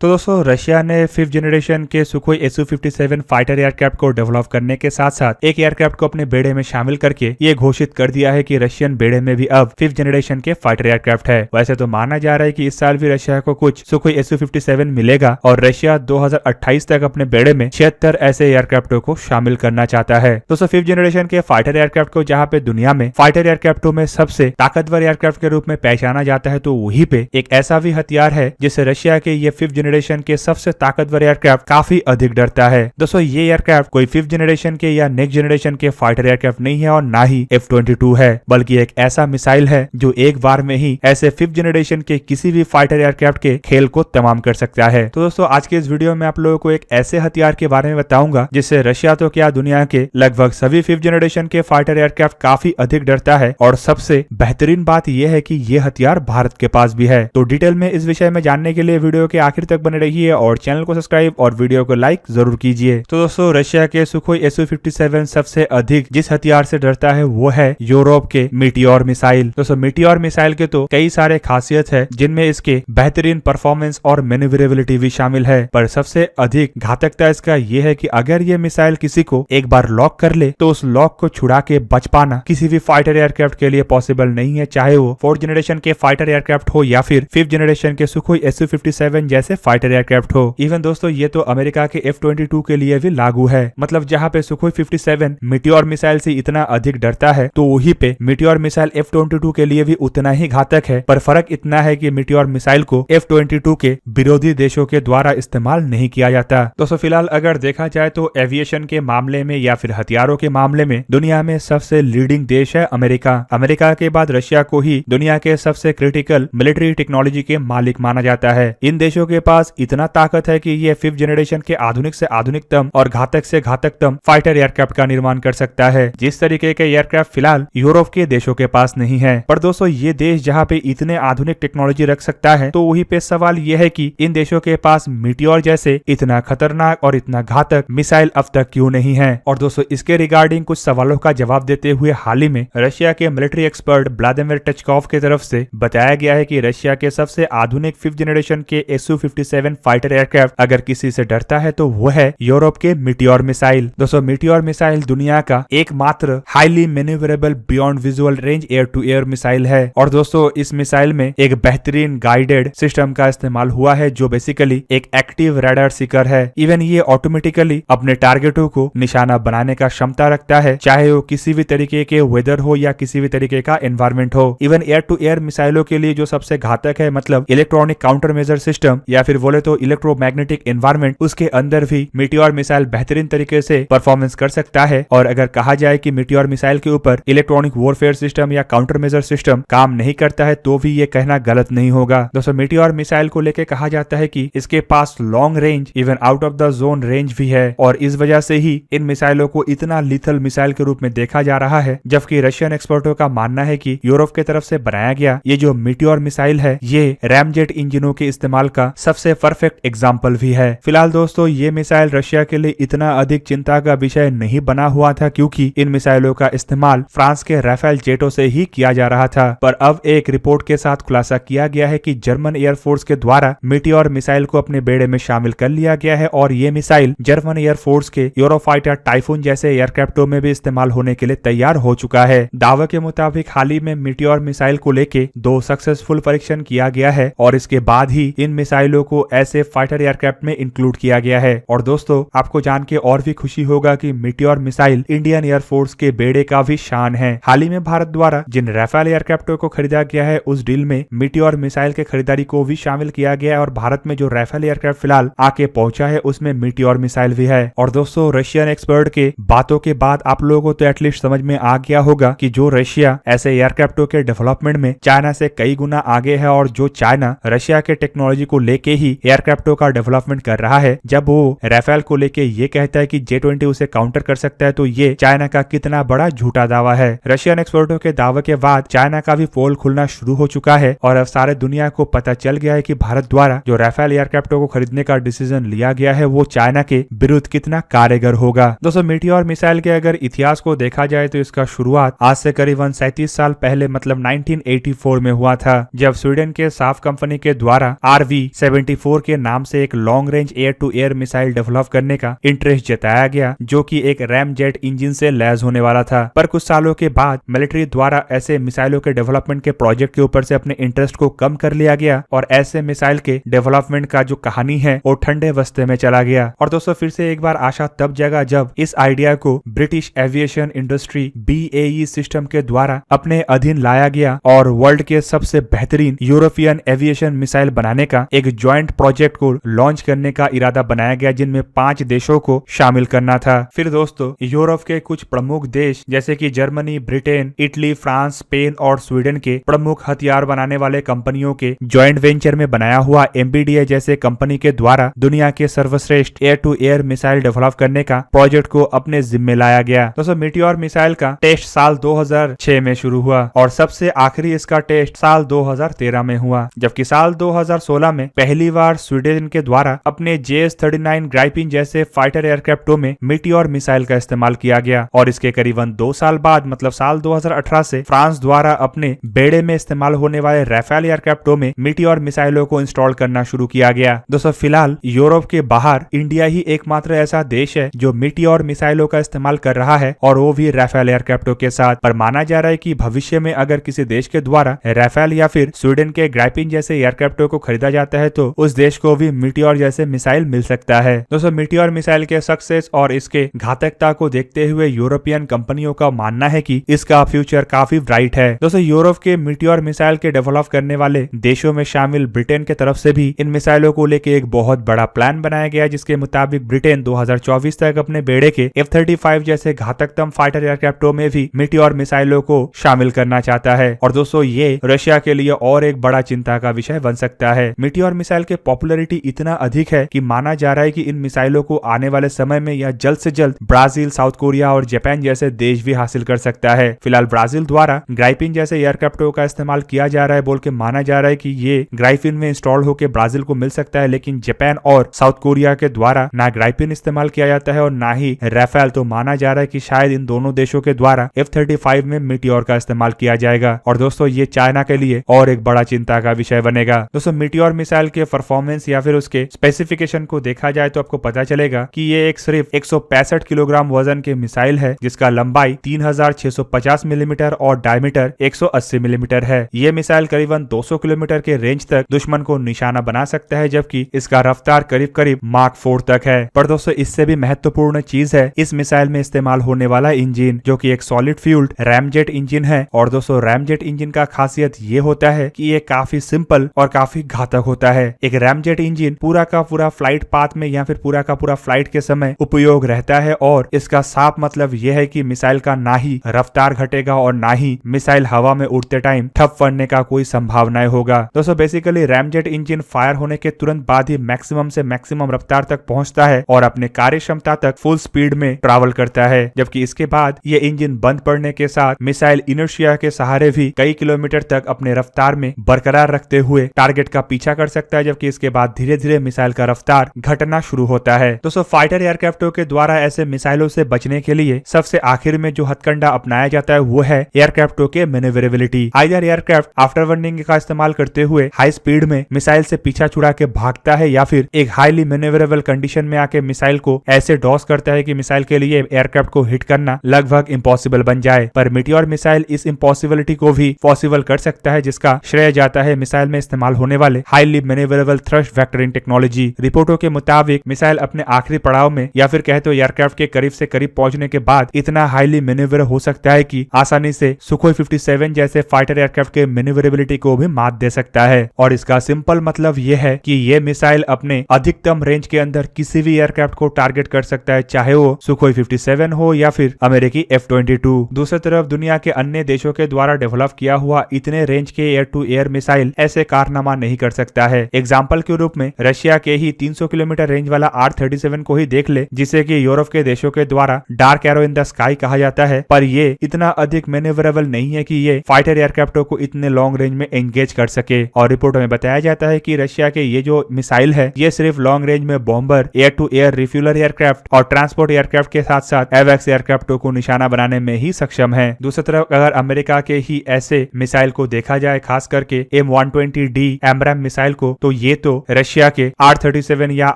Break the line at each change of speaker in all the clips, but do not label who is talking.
तो दोस्तों रशिया ने 5th जनरेशन के सुखोई Su-57 फाइटर एयरक्राफ्ट को डेवलप करने के साथ साथ एक एयरक्राफ्ट को अपने बेड़े में शामिल करके ये घोषित कर दिया है कि रशियन बेड़े में भी अब 5th जनरेशन के फाइटर एयरक्राफ्ट है। वैसे तो माना जा रहा है कि इस साल भी रशिया को कुछ सुखोई Su-57 मिलेगा और रशिया 2028 तक अपने बेड़े में 76 ऐसे एयरक्राफ्टों को शामिल करना चाहता है। दोस्तों 5th जनरेशन के फाइटर एयरक्राफ्ट को जहाँ पे दुनिया में फाइटर एयरक्राफ्टों में सबसे ताकतवर एयरक्राफ्ट के रूप में पहचाना जाता है, तो वहीं पे एक ऐसा भी हथियार है जिससे रशिया के ये 5th जनरेशन के सबसे ताकतवर एयरक्राफ्ट काफी अधिक डरता है। दोस्तों ये एयरक्राफ्ट कोई 5th जनरेशन के या नेक्स्ट जनरेशन के फाइटर एयरक्राफ्ट नहीं है और ना ही F-22 है, बल्कि एक ऐसा मिसाइल है जो एक बार में ही ऐसे 5th जनरेशन के किसी भी फाइटर एयरक्राफ्ट के खेल को तमाम कर सकता है। तो दोस्तों आज के इस वीडियो में आप लोगों को एक ऐसे हथियार के बारे में बताऊंगा जिससे रशिया तो क्या दुनिया के लगभग सभी 5th जनरेशन के फाइटर एयरक्राफ्ट काफी अधिक डरता है। और सबसे बेहतरीन बात यह है कि ये हथियार भारत के पास भी है। तो डिटेल में इस विषय में जानने के लिए वीडियो के आखिर तक बने रहिए और चैनल को सब्सक्राइब और वीडियो को लाइक जरूर कीजिए। तो दोस्तों रशिया के सुखोई Su-57 सबसे अधिक जिस हथियार से डरता है वो है यूरोप के मीटियोर मिसाइल। दोस्तों मीटियोर मिसाइल के तो कई सारे खासियत है जिनमें इसके बेहतरीन परफॉर्मेंस और मैन्यूवरेबिलिटी भी शामिल है, पर सबसे अधिक घातकता इसका ये है कि अगर ये मिसाइल किसी को एक बार लॉक कर ले तो उस लॉक को छुड़ा के बच पाना किसी भी फाइटर एयरक्राफ्ट के लिए पॉसिबल नहीं है, चाहे वो 4th जनरेशन के फाइटर एयरक्राफ्ट हो या फिर 5th जनरेशन के सुखोई Su-57 जैसे फाइटर एयरक्राफ्ट हो। इवन दोस्तों ये तो अमेरिका के F-22 के लिए भी लागू है। मतलब जहाँ पे सुखोई 57 मीटियोर मिसाइल से इतना अधिक डरता है तो वहीं पे मीटियोर मिसाइल F-22 के लिए भी उतना ही घातक है, पर फर्क इतना है कि मीटियोर मिसाइल को F-22 के विरोधी देशों के द्वारा इस्तेमाल नहीं किया जाता। दोस्तों फिलहाल अगर देखा जाए तो एविएशन के मामले में या फिर हथियारों के मामले में दुनिया में सबसे लीडिंग देश है अमेरिका। अमेरिका के बाद रशिया को ही दुनिया के सबसे क्रिटिकल मिलिट्री टेक्नोलॉजी के मालिक माना जाता है। इन देशों के पास इतना ताकत है कि ये 5th जनरेशन के आधुनिक से आधुनिकतम और घातक से घातकतम फाइटर एयरक्राफ्ट का निर्माण कर सकता है, जिस तरीके के एयरक्राफ्ट फिलहाल यूरोप के देशों के पास नहीं है। पर दोस्तों ये देश जहाँ पे इतने आधुनिक टेक्नोलॉजी रख सकता है तो वहीं पे सवाल यह है कि इन देशों के पास मीटियोर जैसे इतना खतरनाक और इतना घातक मिसाइल अब तक क्यों नहीं है। और दोस्तों इसके रिगार्डिंग कुछ सवालों का जवाब देते हुए हाल ही में रशिया के मिलिट्री एक्सपर्ट व्लादिमीर टचकॉव की तरफ से बताया गया है कि रशिया के सबसे आधुनिक 5th जनरेशन के Su-57 फाइटर एयरक्राफ्ट अगर किसी से डरता है तो वो है यूरोप के मीटियोर मिसाइल। दोस्तों मीटियोर मिसाइल दुनिया का एकमात्र highly manoeuvrable beyond visual range air to air missile है। और दोस्तों इस मिसाइल में एक बेहतरीन गाइडेड सिस्टम का इस्तेमाल हुआ है जो बेसिकली एक एक्टिव रडार सीकर है। इवन ये ऑटोमेटिकली अपने टारगेटों को निशाना बनाने का क्षमता रखता है, चाहे वो किसी भी तरीके के वेदर हो या किसी भी तरीके का एनवायरमेंट हो। इवन एयर टू एयर मिसाइलों के लिए जो सबसे घातक है मतलब इलेक्ट्रॉनिक काउंटर मेजर सिस्टम या फिर बोले तो इलेक्ट्रोमैग्नेटिक एनवायरमेंट, उसके अंदर भी मीटियोर मिसाइल बेहतरीन तरीके से परफॉर्मेंस कर सकता है। और अगर कहा जाए कि मीटियोर मिसाइल के ऊपर इलेक्ट्रॉनिक वॉरफेयर सिस्टम या काउंटर मेजर सिस्टम काम नहीं करता है तो भी ये कहना गलत नहीं होगा। दोस्तों मीटियोर मिसाइल को लेकर कहा जाता है कि इसके पास long range even out of the zone range भी है और इस वजह से ही इन मिसाइलों को इतना लीथल मिसाइल के रूप में देखा जा रहा है। जबकि रशियन एक्सपर्टों का मानना है कि यूरोप की तरफ से बनाया गया ये जो मीटियोर मिसाइल है ये रैमजेट इंजनों के इस्तेमाल का सबसे परफेक्ट एग्जाम्पल भी है। फिलहाल दोस्तों ये मिसाइल रशिया के लिए इतना अधिक चिंता का विषय नहीं बना हुआ था क्योंकि इन मिसाइलों का इस्तेमाल फ्रांस के राफेल जेटों से ही किया जा रहा था। पर अब एक रिपोर्ट के साथ खुलासा किया गया है कि जर्मन एयरफोर्स के द्वारा मीटियोर मिसाइल को अपने बेड़े में शामिल कर लिया गया है और ये मिसाइल जर्मन एयरफोर्स के यूरोफाइटर टाइफून जैसे एयरक्राफ्टों में भी इस्तेमाल होने के लिए तैयार हो चुका है। दावे के मुताबिक हाल ही में मीटियोर मिसाइल को लेके 2 सक्सेसफुल परीक्षण किया गया है और इसके बाद ही इन मिसाइलों को ऐसे फाइटर एयरक्राफ्ट में इंक्लूड किया गया है। और दोस्तों आपको जान के और भी खुशी होगा कि मीटियोर मिसाइल इंडियन एयरफोर्स के बेड़े का भी शान है। हाल ही में भारत द्वारा जिन राफेल एयरक्राफ्टों को खरीदा गया है उस डील में मीटियोर मिसाइल के खरीदारी को भी शामिल किया गया है और भारत में जो राफेल एयरक्राफ्ट फिलहाल आके पहुंचा है उसमें मीटियोर मिसाइल भी है। और दोस्तों रशियन एक्सपर्ट के बातों के बाद आप लोगों को तो एटलीस्ट समझ में आ गया होगा कि जो रशिया ऐसे एयरक्राफ्टों के डेवलपमेंट में चाइना से कई गुना आगे है और जो चाइना रशिया के टेक्नोलॉजी को लेके ही एयरक्राफ्टों का डेवलपमेंट कर रहा है, जब वो राफेल को लेके ये कहता है कि J-20 उसे काउंटर कर सकता है तो ये चाइना का कितना बड़ा झूठा दावा है। रशियन एक्सपर्टों के दावे के बाद चाइना का भी पोल खुलना शुरू हो चुका है और अब सारे दुनिया को पता चल गया है कि भारत द्वारा जो राफेल एयरक्राफ्टों को खरीदने का डिसीजन लिया गया है वो चाइना के विरुद्ध कितना कारगर होगा। दोस्तों मीटियोर मिसाइल के अगर इतिहास को देखा जाए तो इसका शुरुआत आज से करीबन 37 साल पहले मतलब 1984 में हुआ था, जब स्वीडन के साफ कंपनी के द्वारा RV-17 MiG-24 के नाम से एक long range air to air missile develop करने का इंटरेस्ट जताया गया, जो कि एक रैमजेट इंजन से लैस होने वाला था। पर कुछ सालों के बाद मिलिट्री द्वारा ऐसे मिसाइलों के डेवलपमेंट के प्रोजेक्ट के ऊपर से अपने इंटरेस्ट को कम कर लिया गया और ऐसे मिसाइल के डेवलपमेंट का जो कहानी है वो ठंडे बस्ते में चला गया। और दोस्तों फिर से एक बार आशा तब जगा जब इस आइडिया को British aviation industry BAE system के द्वारा अपने अधीन लाया गया और वर्ल्ड के सबसे बेहतरीन यूरोपियन एविएशन मिसाइल बनाने का एक ज्वाइंट प्रोजेक्ट को लॉन्च करने का इरादा बनाया गया, जिनमें 5 देशों को शामिल करना था। फिर दोस्तों यूरोप के कुछ प्रमुख देश जैसे कि Germany, Britain, Italy, France, Spain और स्वीडन के प्रमुख हथियार बनाने वाले कंपनियों के ज्वाइंट वेंचर में बनाया हुआ MBDA जैसे कंपनी के द्वारा दुनिया के सर्वश्रेष्ठ air to air missile develop करने का प्रोजेक्ट को अपने जिम्मे लाया गया। दोस्तों मीटियोर मिसाइल का टेस्ट साल 2006 में शुरू हुआ और सबसे आखिरी इसका टेस्ट साल 2013 में हुआ, जबकि साल 2016 में पहली बार स्वीडन के द्वारा अपने JS-39 ग्राइपिन जैसे फाइटर एयरक्राफ्टों में मीटियोर मिसाइल का इस्तेमाल किया गया। और इसके करीबन 2 साल बाद मतलब साल 2018 से फ्रांस द्वारा अपने बेड़े में इस्तेमाल होने वाले राफेल एयरक्राफ्टों में मीटियोर मिसाइलों को इंस्टॉल करना शुरू किया गया। दोस्तों फिलहाल यूरोप के बाहर इंडिया ही एकमात्र ऐसा देश है जो मीटियोर मिसाइलों का इस्तेमाल कर रहा है और वो भी राफेल एयरक्राफ्टों के साथ। पर माना जा रहा है कि भविष्य में अगर किसी देश के द्वारा राफेल या फिर स्वीडन के ग्राइपिन जैसे एयरक्राफ्टों को खरीदा जाता है तो उस देश को भी मीटियोर जैसे मिसाइल मिल सकता है। दोस्तों मीटियोर मिसाइल के सक्सेस और इसके घातकता को देखते हुए यूरोपियन कंपनियों का मानना है कि इसका फ्यूचर काफी ब्राइट है। दोस्तों यूरोप के मीटियोर मिसाइल के डेवलप करने वाले देशों में शामिल ब्रिटेन के तरफ से भी इन मिसाइलों को लेके एक बहुत बड़ा प्लान बनाया गया, जिसके मुताबिक ब्रिटेन 2024 तक अपने बेड़े के F-35 जैसे घातकतम फाइटर एयरक्राफ्टों में भी मीटियोर मिसाइलों को शामिल करना चाहता है। और दोस्तों ये रशिया के लिए और एक बड़ा चिंता का विषय बन सकता है। मीटियोर मिसाइल के पॉपुलैरिटी इतना अधिक है कि माना जा रहा है कि इन मिसाइलों को आने वाले समय में या जल्द से जल्द ब्राजील, साउथ कोरिया और जापान जैसे देश भी हासिल कर सकता है। फिलहाल ब्राजील द्वारा ग्राइपिन जैसे एयरक्राफ्टों का इस्तेमाल किया जा रहा है बोल के माना जा रहा है कि ये ग्राइपिन में इंस्टॉल होकर ब्राजील को मिल सकता है, लेकिन जापान और साउथ कोरिया के द्वारा ना ग्राइपिन इस्तेमाल किया जाता है और ना ही राफेल। तो माना जा रहा है कि शायद इन दोनों देशों के द्वारा F-35 में मीटियोर का इस्तेमाल किया जाएगा। और दोस्तों ये चाइना के लिए और एक बड़ा चिंता का विषय बनेगा। दोस्तों मीटियोर मिसाइल के परफॉर्मेंस या फिर उसके स्पेसिफिकेशन को देखा जाए तो आपको पता चलेगा कि ये एक सिर्फ 165 किलोग्राम वजन के मिसाइल है, जिसका लंबाई 3650 मिलीमीटर और डायमीटर 180 मिलीमीटर है। ये मिसाइल करीबन 200 किलोमीटर के रेंज तक दुश्मन को निशाना बना सकता है, जबकि इसका रफ्तार करीब करीब मार्क 4 तक है। पर दोस्तों इससे भी महत्वपूर्ण चीज है इस मिसाइल में इस्तेमाल होने वाला इंजन, जो कि एक सॉलिड फ्यूल्ड रैमजेट इंजन है। और दोस्तों रैमजेट इंजन का खासियत ये होता है कि ये काफी सिंपल और काफी घातक होता है। एक रैमजेट इंजन पूरा का पूरा फ्लाइट पाथ में या फिर पूरा का पूरा फ्लाइट के समय उपयोग रहता है और इसका साफ मतलब यह है कि मिसाइल का ना ही रफ्तार घटेगा और ना ही मिसाइल हवा में उड़ते टाइम ठप पड़ने का कोई संभावनाएं होगा। दोस्तों बेसिकली रैमजेट इंजन फायर होने के तुरंत बाद ही मैक्सिमम से मैक्सिमम रफ्तार तक पहुंचता है और अपने कार्य क्षमता तक फुल स्पीड में ट्रैवल करता है, जबकि इसके बाद ये इंजन बंद पड़ने के साथ मिसाइल इनर्शिया के सहारे भी कई किलोमीटर तक अपने रफ्तार में बरकरार रखते हुए टारगेट का पीछा कर सकता है, जबकि इसके बाद धीरे धीरे मिसाइल का रफ्तार घटना शुरू होता है। दोस्तों फाइटर एयरक्राफ्टों के द्वारा ऐसे मिसाइलों से बचने के लिए सबसे आखिर में जो हथकंडा अपनाया जाता है वो है एयरक्राफ्टों के manoeuvrability. Either aircraft after burning का इस्तेमाल करते हुए हाई स्पीड में मिसाइल से पीछा छुड़ा के भागता है या फिर एक हाईली मैन्यूवरेबल कंडीशन में आके मिसाइल को ऐसे डॉस करता है कि मिसाइल के लिए एयरक्राफ्ट को हिट करना लगभग इम्पॉसिबल बन जाए। पर मीटियोर मिसाइल इस इम्पॉसिबिलिटी को भी पॉसिबल कर सकता है, जिसका श्रेय जाता है मिसाइल में इस्तेमाल होने वाले highly manoeuvrable thrust vectoring technology. रिपोर्टों के मुताबिक मिसाइल अपने आखिरी पड़ाव में या फिर कहते हो एयरक्राफ्ट के करीब से करीब पहुंचने के बाद इतना हाईली मैन्यूवर हो सकता है कि आसानी से सुखोई 57 जैसे फाइटर एयरक्राफ्ट के मैन्यूवरेबिलिटी को भी मात दे सकता है। और इसका सिंपल मतलब यह है कि ये मिसाइल अपने अधिकतम रेंज के अंदर किसी भी एयरक्राफ्ट को टारगेट कर सकता है, चाहे वो सुखोई 57 हो या फिर अमेरिकी F-22। दूसरी तरफ दुनिया के अन्य देशों के द्वारा डेवलप किया हुआ इतने रेंज के एयर टू एयर मिसाइल ऐसे कारनामा नहीं कर सकता है। एग्जाम्पल के रूप में रशिया के ही 300 किलोमीटर रेंज वाला R-37 को ही देख ले, जिसे कि यूरोप के देशों के द्वारा dark arrow in the sky कहा जाता है। पर ये इतना अधिक मैन्यूवरेबल नहीं है कि ये फाइटर एयरक्राफ्टों को इतने लॉन्ग रेंज में एंगेज कर सके। और रिपोर्ट में बताया जाता है कि रशिया के ये जो मिसाइल है ये सिर्फ लॉन्ग रेंज में bomber, air to air refueller aircraft और ट्रांसपोर्ट एयरक्राफ्ट के साथ साथ एवैक्स एयरक्राफ्टों को निशाना बनाने में ही सक्षम है। दूसरी तरफ अगर अमेरिका के ही ऐसे मिसाइल को देखा जाए, खास करके M120D एमरैम मिसाइल को, तो ये तो रशिया के R-37 या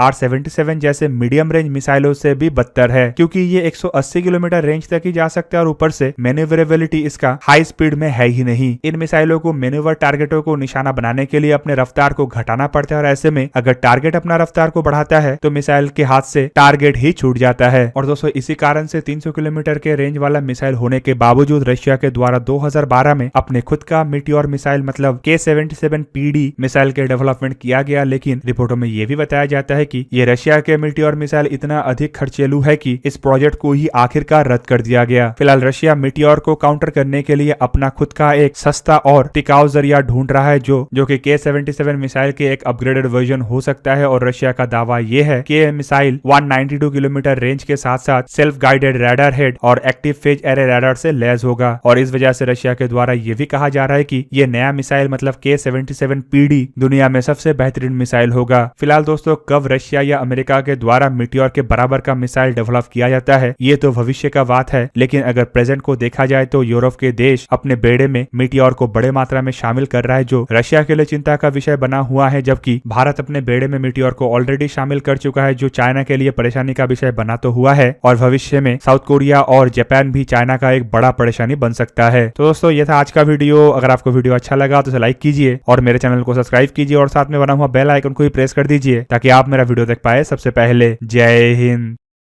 R-77 जैसे मीडियम रेंज मिसाइलों से भी बदतर है, क्योंकि ये 180 किलोमीटर रेंज तक ही जा सकता है और ऊपर से मैन्यूवरेबिलिटी इसका हाई स्पीड में है ही नहीं। इन मिसाइलों को मैन्यूवर टारगेटों को निशाना बनाने के लिए अपने रफ्तार को घटाना पड़ता है और ऐसे में अगर टारगेट अपना रफ्तार को बढ़ाता है तो मिसाइल के हाथ से टारगेट ही छूट जाता है। और दोस्तों इसी कारण से 300 किलोमीटर के रेंज वाला मिसाइल होने के बावजूद रशिया के द्वारा 2012 में अपने खुद का मीटियोर मिसाइल मतलब K-77PD मिसाइल के डेवलपमेंट किया गया। लेकिन रिपोर्टों में यह भी बताया जाता है कि ये रशिया के मीटियोर मिसाइल इतना अधिक खर्चेलू है कि इस प्रोजेक्ट को ही आखिरकार रद्द कर दिया गया। फिलहाल रशिया मीटियोर को काउंटर करने के लिए अपना खुद का एक सस्ता और टिकाऊ जरिया ढूंढ रहा है जो कि K-77 मिसाइल के एक अपग्रेडेड वर्जन हो सकता है। और रशिया का दावा यह है कि यह मिसाइल 192 किलोमीटर रेंज के साथ साथ सेल्फ गाइडेड रडार हेड और एक्टिव फेज एरे रडार से लैस होगा। और इस वजह से रशिया के द्वारा यह भी कहा जा रहा है कि यह नया मिसाइल मतलब K-77PD दुनिया में सबसे बेहतरीन मिसाइल होगा। फिलहाल दोस्तों कब रशिया या अमेरिका के द्वारा मीटियोर के बराबर का मिसाइल डेवलप किया जाता है ये तो भविष्य का बात है, लेकिन अगर प्रेजेंट को देखा जाए तो यूरोप के देश अपने बेड़े में मीटियोर को बड़े मात्रा में शामिल कर रहा है जो रशिया के लिए चिंता का विषय बना हुआ है, जबकि भारत अपने बेड़े में मीटियोर को ऑलरेडी शामिल कर चुका है जो चाइना के लिए परेशानी का विषय बना तो हुआ है और भविष्य में साउथ कोरिया और जापान भी चाइना का एक बड़ा परेशानी बन सकता है। तो दोस्तों ये था आज का वीडियो। अगर आपको वीडियो अच्छा लगा तो इसे लाइक कीजिए और मेरे चैनल को सब्सक्राइब कीजिए और साथ में बना हुआ बेल आइकन को भी प्रेस कर दीजिए ताकि आप मेरा वीडियो देख पाए सबसे पहले। जय हिंद।